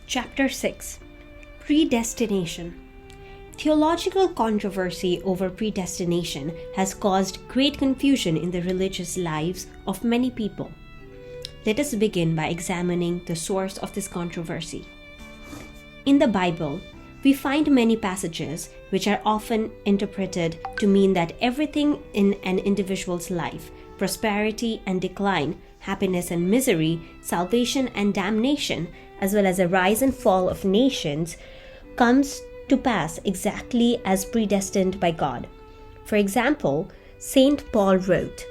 Chapter 6 Predestination. Theological controversy over predestination has caused great confusion in the religious lives of many people. Let us begin by examining the source of this controversy. In the Bible, we find many passages which are often interpreted to mean that everything in an individual's life, prosperity and decline, happiness and misery, salvation and damnation, as well as a rise and fall of nations, comes to pass exactly as predestined by God. For example, Saint Paul wrote,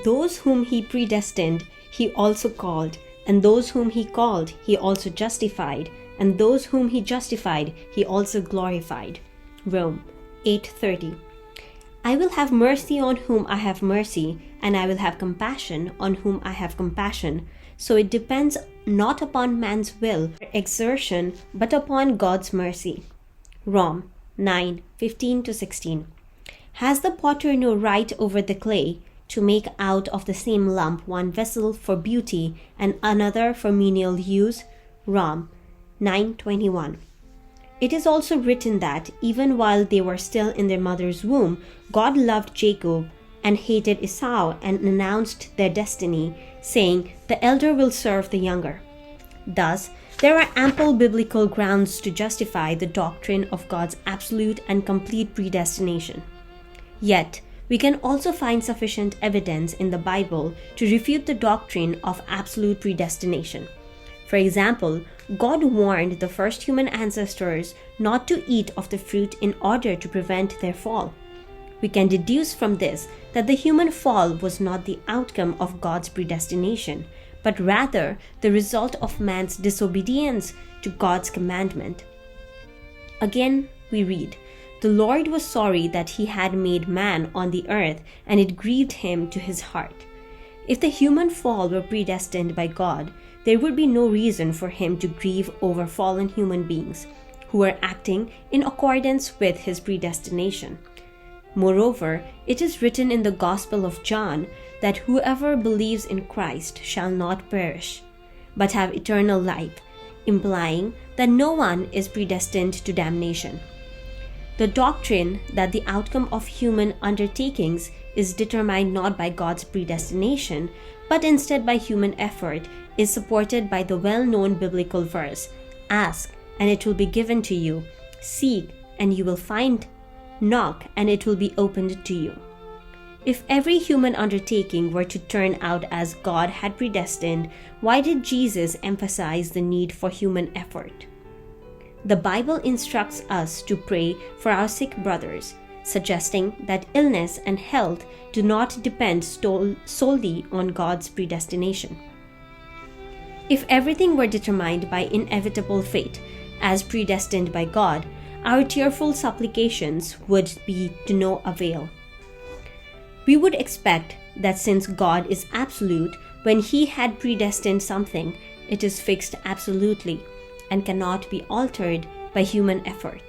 "Those whom he predestined, he also called, and those whom he called, he also justified, and those whom he justified, he also glorified." Rome 8:30. "I will have mercy on whom I have mercy, and I will have compassion on whom I have compassion." So it depends not upon man's will or exertion, but upon God's mercy. Rome 9:15-16. "Has the potter no right over the clay, to make out of the same lump one vessel for beauty and another for menial use?" Rome 9:21. "It is also written that, even while they were still in their mother's womb, God loved Jacob and hated Esau, and announced their destiny, saying, 'The elder will serve the younger.'" Thus, there are ample biblical grounds to justify the doctrine of God's absolute and complete predestination. Yet, we can also find sufficient evidence in the Bible to refute the doctrine of absolute predestination. For example, God warned the first human ancestors not to eat of the fruit in order to prevent their fall. We can deduce from this that the human fall was not the outcome of God's predestination, but rather the result of man's disobedience to God's commandment. Again, we read, "The Lord was sorry that he had made man on the earth, and it grieved him to his heart." If the human fall were predestined by God, there would be no reason for him to grieve over fallen human beings who were acting in accordance with his predestination. Moreover, it is written in the Gospel of John that whoever believes in Christ shall not perish, but have eternal life, implying that no one is predestined to damnation. The doctrine that the outcome of human undertakings is determined not by God's predestination, but instead by human effort, is supported by the well-known biblical verse, "Ask, and it will be given to you. Seek, and you will find. Knock, and it will be opened to you." If every human undertaking were to turn out as God had predestined, why did Jesus emphasize the need for human effort? The Bible instructs us to pray for our sick brothers, suggesting that illness and health do not depend solely on God's predestination. If everything were determined by inevitable fate, as predestined by God, our tearful supplications would be to no avail. We would expect that since God is absolute, when he had predestined something, it is fixed absolutely and cannot be altered by human effort.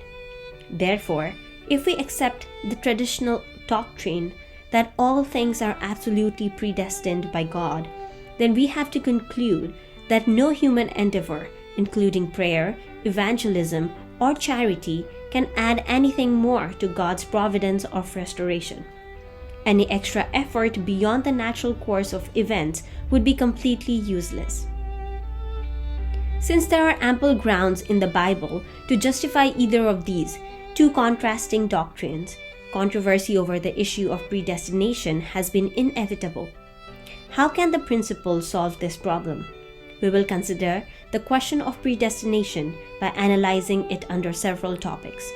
Therefore, if we accept the traditional doctrine that all things are absolutely predestined by God, then we have to conclude that no human endeavor, including prayer, evangelism, or charity, can add anything more to God's providence of restoration. Any extra effort beyond the natural course of events would be completely useless. Since there are ample grounds in the Bible to justify either of these two contrasting doctrines, controversy over the issue of predestination has been inevitable. How can the principle solve this problem? We will consider the question of predestination by analyzing it under several topics.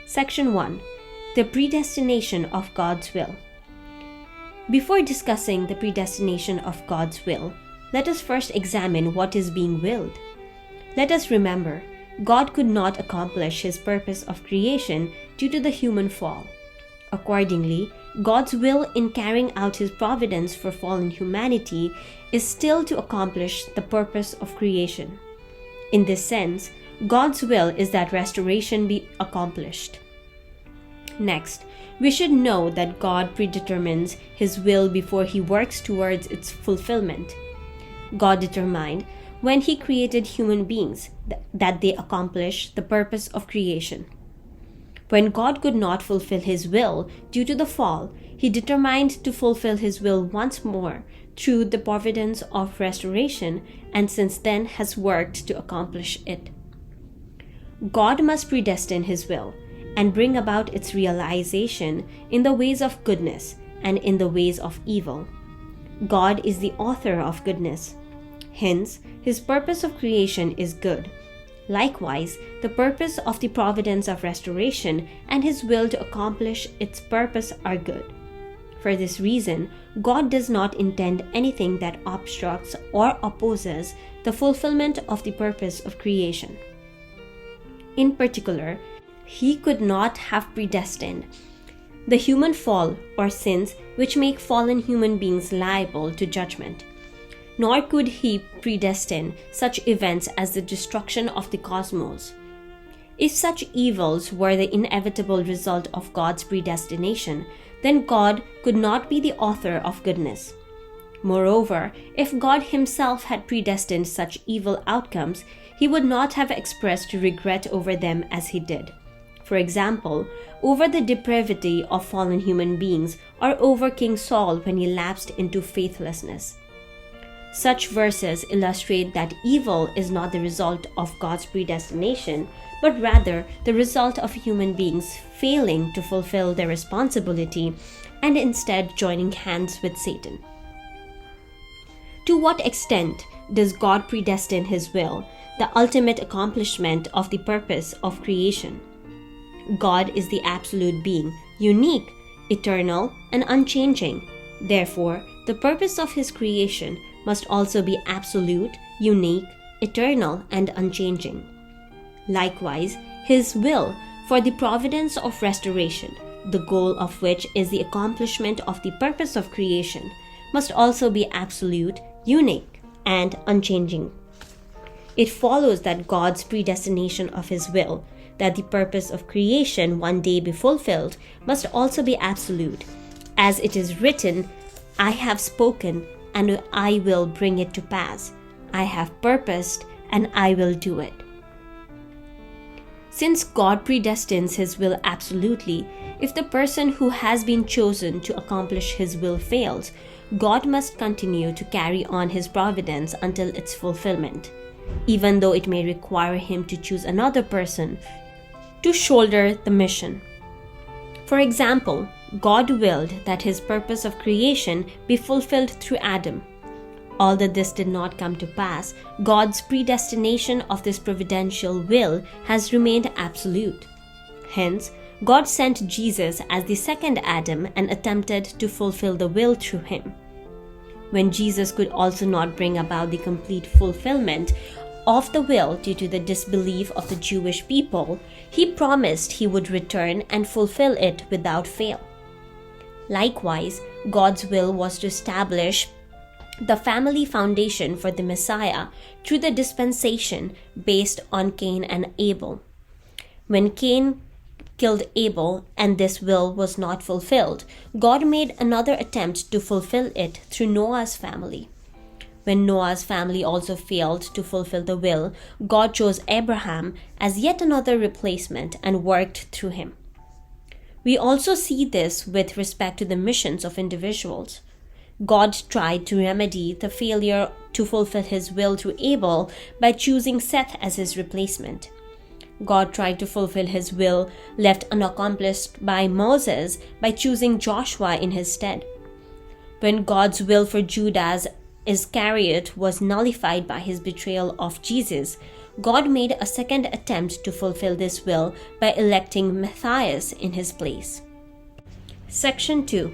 Section 1. The predestination of God's will. Before discussing the predestination of God's will, let us first examine what is being willed. Let us remember, God could not accomplish his purpose of creation due to the human fall. Accordingly, God's will in carrying out his providence for fallen humanity is still to accomplish the purpose of creation. In this sense, God's will is that restoration be accomplished. Next, we should know that God predetermines his will before he works towards its fulfillment. God determined when he created human beings that they accomplish the purpose of creation. When God could not fulfill his will due to the fall, he determined to fulfill his will once more through the providence of restoration, and since then has worked to accomplish it. God must predestine his will and bring about its realization in the ways of goodness and in the ways of evil. God is the author of goodness. Hence, his purpose of creation is good. Likewise, the purpose of the providence of restoration and his will to accomplish its purpose are good. For this reason, God does not intend anything that obstructs or opposes the fulfillment of the purpose of creation. In particular, he could not have predestined the human fall or sins which make fallen human beings liable to judgment. Nor could he predestine such events as the destruction of the cosmos. If such evils were the inevitable result of God's predestination, then God could not be the author of goodness. Moreover, if God himself had predestined such evil outcomes, he would not have expressed regret over them as he did. For example, over the depravity of fallen human beings, or over King Saul when he lapsed into faithlessness. Such verses illustrate that evil is not the result of God's predestination, but rather the result of human beings failing to fulfill their responsibility and instead joining hands with Satan. To what extent does God predestine his will, the ultimate accomplishment of the purpose of creation? God is the absolute being, unique, eternal, and unchanging. Therefore, the purpose of his creation must also be absolute, unique, eternal, and unchanging. Likewise, his will for the providence of restoration, the goal of which is the accomplishment of the purpose of creation, must also be absolute, unique, and unchanging. It follows that God's predestination of his will, that the purpose of creation one day be fulfilled, must also be absolute, as it is written, "I have spoken, and I will bring it to pass. I have purposed, and I will do it." Since God predestines his will absolutely, if the person who has been chosen to accomplish his will fails, God must continue to carry on his providence until its fulfillment, even though it may require him to choose another person to shoulder the mission. For example, God willed that his purpose of creation be fulfilled through Adam. Although this did not come to pass, God's predestination of this providential will has remained absolute. Hence, God sent Jesus as the second Adam and attempted to fulfill the will through him. When Jesus could also not bring about the complete fulfillment of the will due to the disbelief of the Jewish people, he promised he would return and fulfill it without fail. Likewise, God's will was to establish the family foundation for the Messiah through the dispensation based on Cain and Abel. When Cain killed Abel and this will was not fulfilled, God made another attempt to fulfill it through Noah's family. When Noah's family also failed to fulfill the will, God chose Abraham as yet another replacement and worked through him. We also see this with respect to the missions of individuals. God tried to remedy the failure to fulfill his will through Abel by choosing Seth as his replacement. God tried to fulfill his will left unaccomplished by Moses by choosing Joshua in his stead. When God's will for Judas Iscariot was nullified by his betrayal of Jesus, God made a second attempt to fulfill this will by electing Matthias in his place. Section 2.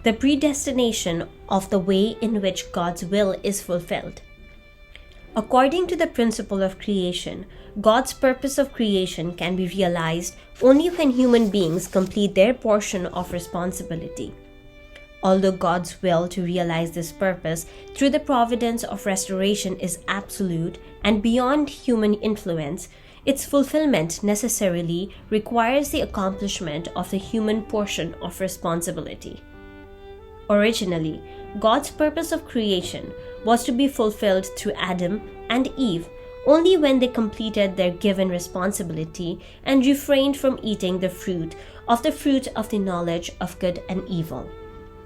The predestination of the way in which God's will is fulfilled. According to the principle of creation, God's purpose of creation can be realized only when human beings complete their portion of responsibility. Although God's will to realize this purpose through the providence of restoration is absolute and beyond human influence, its fulfillment necessarily requires the accomplishment of the human portion of responsibility. Originally, God's purpose of creation was to be fulfilled through Adam and Eve only when they completed their given responsibility and refrained from eating the fruit of the knowledge of good and evil.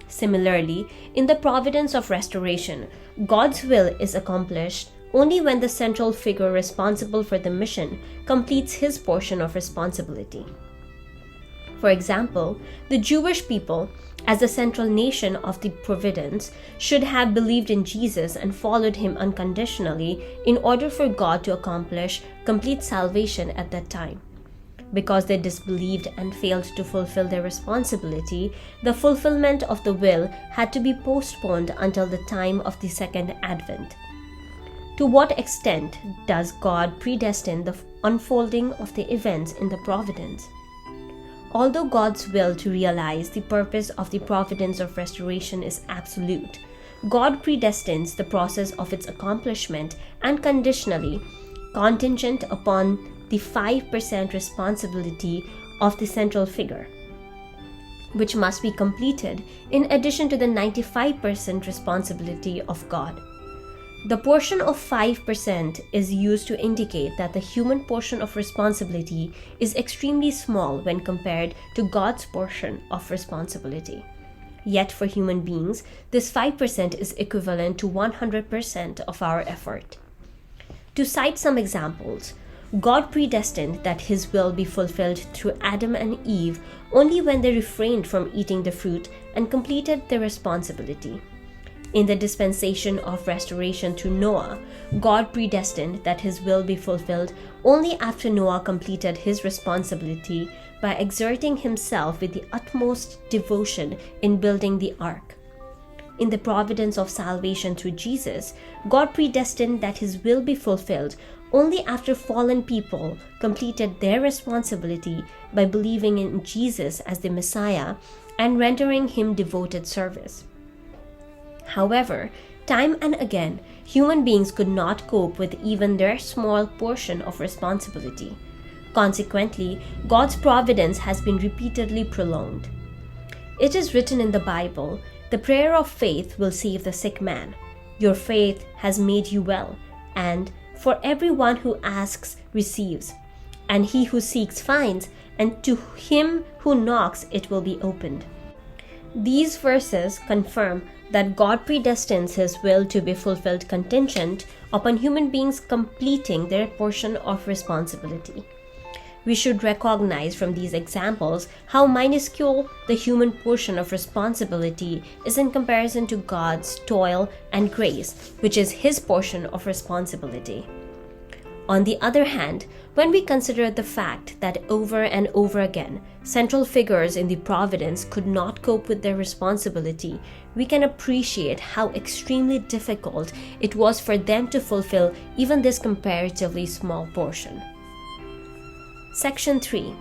Similarly, in the providence of restoration, God's will is accomplished only when the central figure responsible for the mission completes his portion of responsibility. For example, the Jewish people, as the central nation of the providence, should have believed in Jesus and followed him unconditionally in order for God to accomplish complete salvation at that time. Because they disbelieved and failed to fulfill their responsibility, the fulfillment of the will had to be postponed until the time of the second advent. To what extent does God predestine the unfolding of the events in the providence? Although God's will to realize the purpose of the providence of restoration is absolute, God predestines the process of its accomplishment and conditionally contingent upon the 5% responsibility of the central figure, which must be completed in addition to the 95% responsibility of God. The portion of 5% is used to indicate that the human portion of responsibility is extremely small when compared to God's portion of responsibility. Yet for human beings, this 5% is equivalent to 100% of our effort. To cite some examples, God predestined that his will be fulfilled through Adam and Eve only when they refrained from eating the fruit and completed their responsibility. In the dispensation of restoration through Noah, God predestined that his will be fulfilled only after Noah completed his responsibility by exerting himself with the utmost devotion in building the ark. In the providence of salvation through Jesus, God predestined that his will be fulfilled only after fallen people completed their responsibility by believing in Jesus as the Messiah and rendering him devoted service. However, time and again, human beings could not cope with even their small portion of responsibility. Consequently, God's providence has been repeatedly prolonged. It is written in the Bible, "The prayer of faith will save the sick man. Your faith has made you well," and "For everyone who asks receives, and he who seeks finds, and to him who knocks it will be opened." These verses confirm that God predestines his will to be fulfilled contingent upon human beings completing their portion of responsibility. We should recognize from these examples how minuscule the human portion of responsibility is in comparison to God's toil and grace, which is his portion of responsibility. On the other hand, when we consider the fact that over and over again, central figures in the providence could not cope with their responsibility, we can appreciate how extremely difficult it was for them to fulfill even this comparatively small portion. Section 3.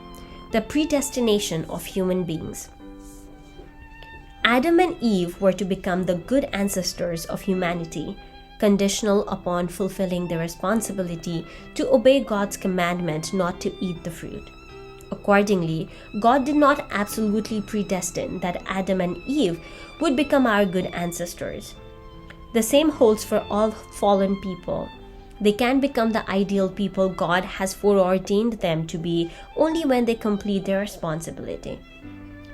The predestination of human beings. Adam and Eve were to become the good ancestors of humanity, conditional upon fulfilling their responsibility to obey God's commandment not to eat the fruit. Accordingly, God did not absolutely predestine that Adam and Eve would become our good ancestors. The same holds for all fallen people. They can become the ideal people God has foreordained them to be only when they complete their responsibility.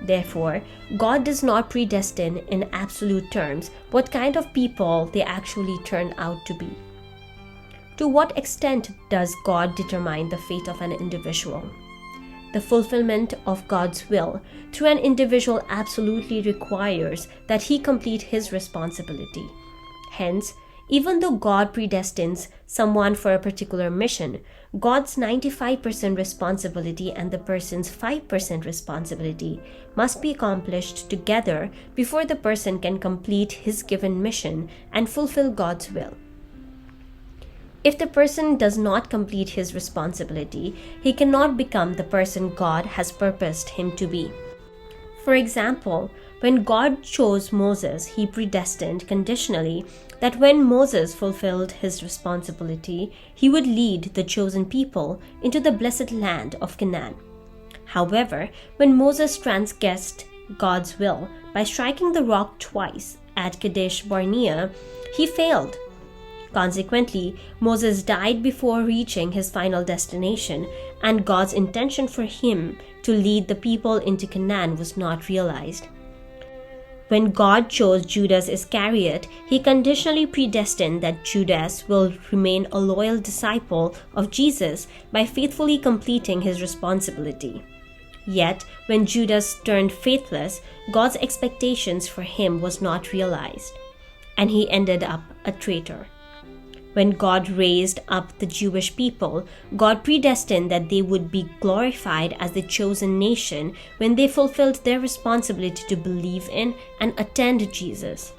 Therefore, God does not predestine in absolute terms what kind of people they actually turn out to be. To what extent does God determine the fate of an individual? The fulfillment of God's will through an individual absolutely requires that he complete his responsibility. Hence, even though God predestines someone for a particular mission, God's 95% responsibility and the person's 5% responsibility must be accomplished together before the person can complete his given mission and fulfill God's will. If the person does not complete his responsibility, he cannot become the person God has purposed him to be. For example, when God chose Moses, he predestined conditionally that when Moses fulfilled his responsibility, he would lead the chosen people into the blessed land of Canaan. However, when Moses transgressed God's will by striking the rock twice, at Kadesh Barnea, he failed. Consequently, Moses died before reaching his final destination, and God's intention for him to lead the people into Canaan was not realized. When God chose Judas Iscariot, he conditionally predestined that Judas will remain a loyal disciple of Jesus by faithfully completing his responsibility. Yet, when Judas turned faithless, God's expectations for him was not realized, and he ended up a traitor. When God raised up the Jewish people, God predestined that they would be glorified as the chosen nation when they fulfilled their responsibility to believe in and attend Jesus.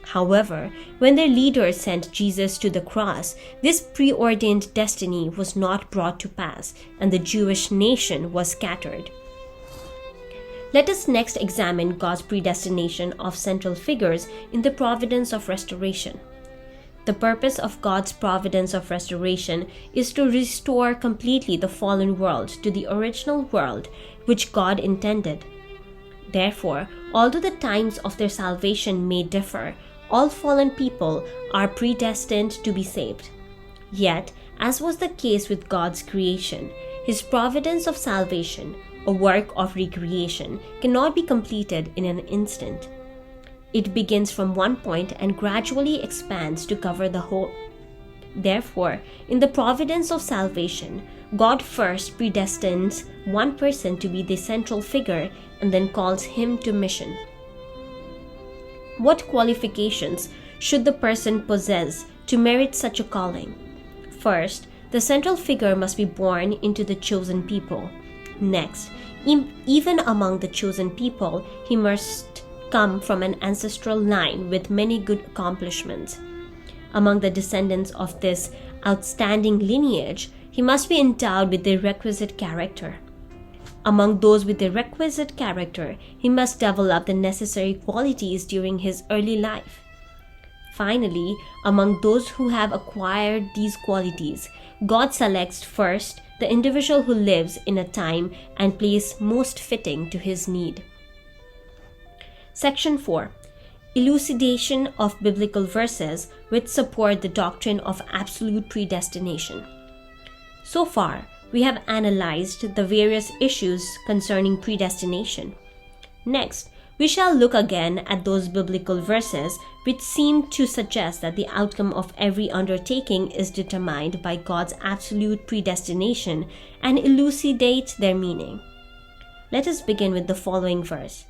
However, when their leaders sent Jesus to the cross, this preordained destiny was not brought to pass, and the Jewish nation was scattered. Let us next examine God's predestination of central figures in the providence of restoration. The purpose of God's providence of restoration is to restore completely the fallen world to the original world which God intended. Therefore, although the times of their salvation may differ, all fallen people are predestined to be saved. Yet, as was the case with God's creation, His providence of salvation, a work of recreation, cannot be completed in an instant. It begins from one point and gradually expands to cover the whole. Therefore, in the providence of salvation, God first predestines one person to be the central figure and then calls him to mission. What qualifications should the person possess to merit such a calling? First, the central figure must be born into the chosen people. Next, even among the chosen people, he must come from an ancestral line with many good accomplishments. Among the descendants of this outstanding lineage, he must be endowed with the requisite character. Among those with the requisite character, he must develop the necessary qualities during his early life. Finally, among those who have acquired these qualities, God selects first the individual who lives in a time and place most fitting to his need. Section 4. Elucidation of biblical verses which support the doctrine of absolute predestination. So far, we have analyzed the various issues concerning predestination. Next, we shall look again at those biblical verses which seem to suggest that the outcome of every undertaking is determined by God's absolute predestination and elucidate their meaning. Let us begin with the following verse.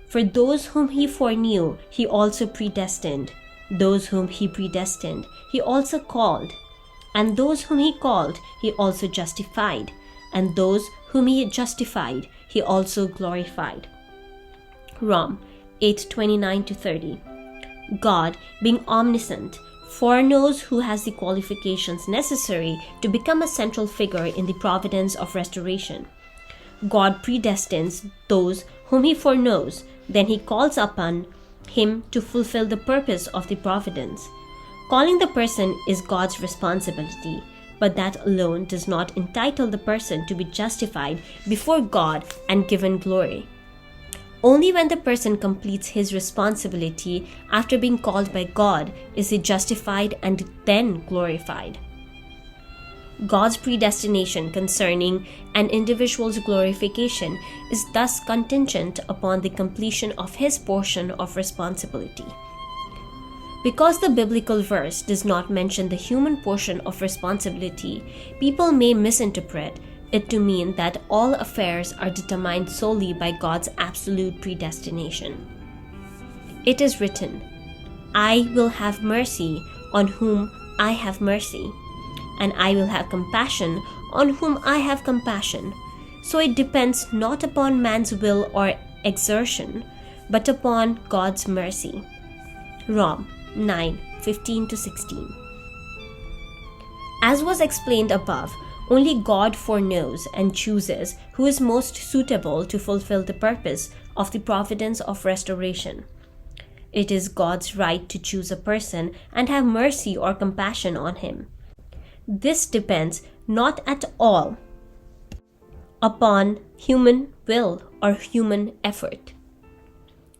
For those whom he foreknew, he also predestined. Those whom he predestined, he also called. And those whom he called, he also justified. And those whom he justified, he also glorified. Rom 8:29-30. God, being omniscient, foreknows who has the qualifications necessary to become a central figure in the providence of restoration. God predestines those whom he foreknows, then he calls upon him to fulfill the purpose of the providence. Calling the person is God's responsibility, but that alone does not entitle the person to be justified before God and given glory. Only when the person completes his responsibility after being called by God is he justified and then glorified. God's predestination concerning an individual's glorification is thus contingent upon the completion of his portion of responsibility. Because the biblical verse does not mention the human portion of responsibility, people may misinterpret it to mean that all affairs are determined solely by God's absolute predestination. It is written, "I will have mercy on whom I have mercy, and I will have compassion on whom I have compassion." So it depends not upon man's will or exertion, but upon God's mercy. Rom 9:15-16. As was explained above, only God foreknows and chooses who is most suitable to fulfill the purpose of the providence of restoration. It is God's right to choose a person and have mercy or compassion on him. This depends not at all upon human will or human effort.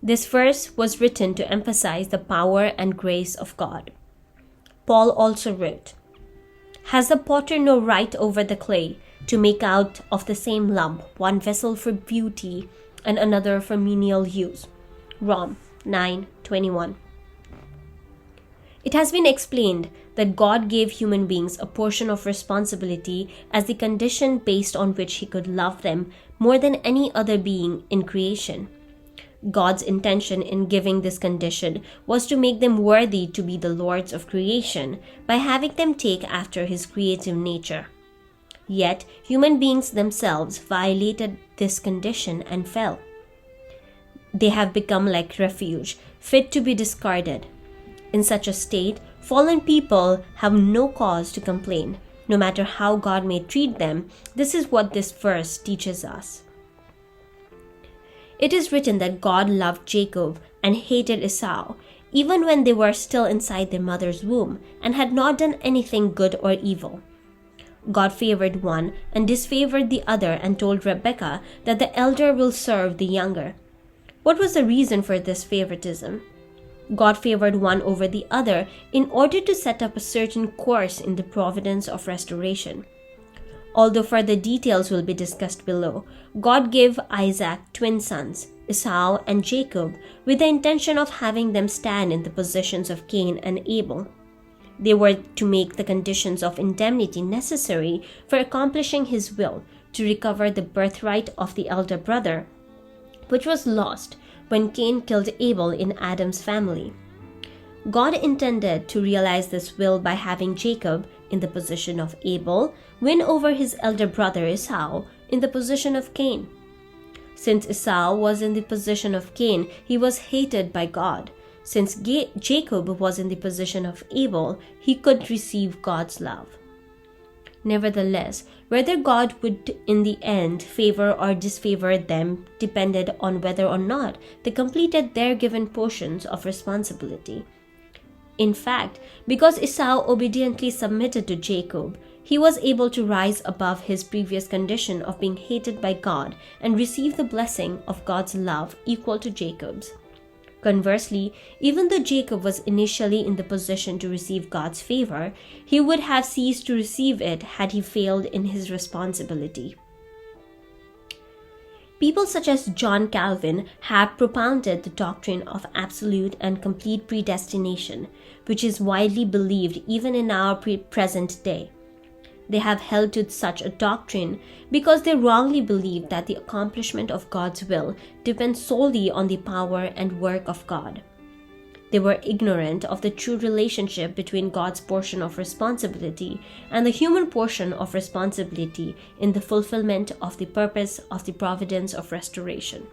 This verse was written to emphasize the power and grace of God. Paul also wrote, "Has the potter no right over the clay to make out of the same lump one vessel for beauty and another for menial use?" Rom 9:21. It has been explained that God gave human beings a portion of responsibility as the condition based on which he could love them more than any other being in creation. God's intention in giving this condition was to make them worthy to be the lords of creation by having them take after his creative nature. Yet, human beings themselves violated this condition and fell. They have become like refuge, fit to be discarded. In such a state, fallen people have no cause to complain, no matter how God may treat them. This is what this verse teaches us. It is written that God loved Jacob and hated Esau, even when they were still inside their mother's womb and had not done anything good or evil. God favored one and disfavored the other and told Rebekah that the elder will serve the younger. What was the reason for this favoritism? God favored one over the other in order to set up a certain course in the providence of restoration. Although further details will be discussed below, God gave Isaac twin sons, Esau and Jacob, with the intention of having them stand in the positions of Cain and Abel. They were to make the conditions of indemnity necessary for accomplishing his will to recover the birthright of the elder brother, which was lost when Cain killed Abel in Adam's family. God intended to realize this will by having Jacob, in the position of Abel, win over his elder brother Esau in the position of Cain. Since Esau was in the position of Cain, he was hated by God. Since Jacob was in the position of Abel, he could receive God's love. Nevertheless, whether God would in the end favor or disfavor them depended on whether or not they completed their given portions of responsibility. In fact, because Esau obediently submitted to Jacob, he was able to rise above his previous condition of being hated by God and receive the blessing of God's love equal to Jacob's. Conversely, even though Jacob was initially in the position to receive God's favor, he would have ceased to receive it had he failed in his responsibility. People such as John Calvin have propounded the doctrine of absolute and complete predestination, which is widely believed even in our present day. They have held to such a doctrine because they wrongly believe that the accomplishment of God's will depends solely on the power and work of God. They were ignorant of the true relationship between God's portion of responsibility and the human portion of responsibility in the fulfillment of the purpose of the providence of restoration.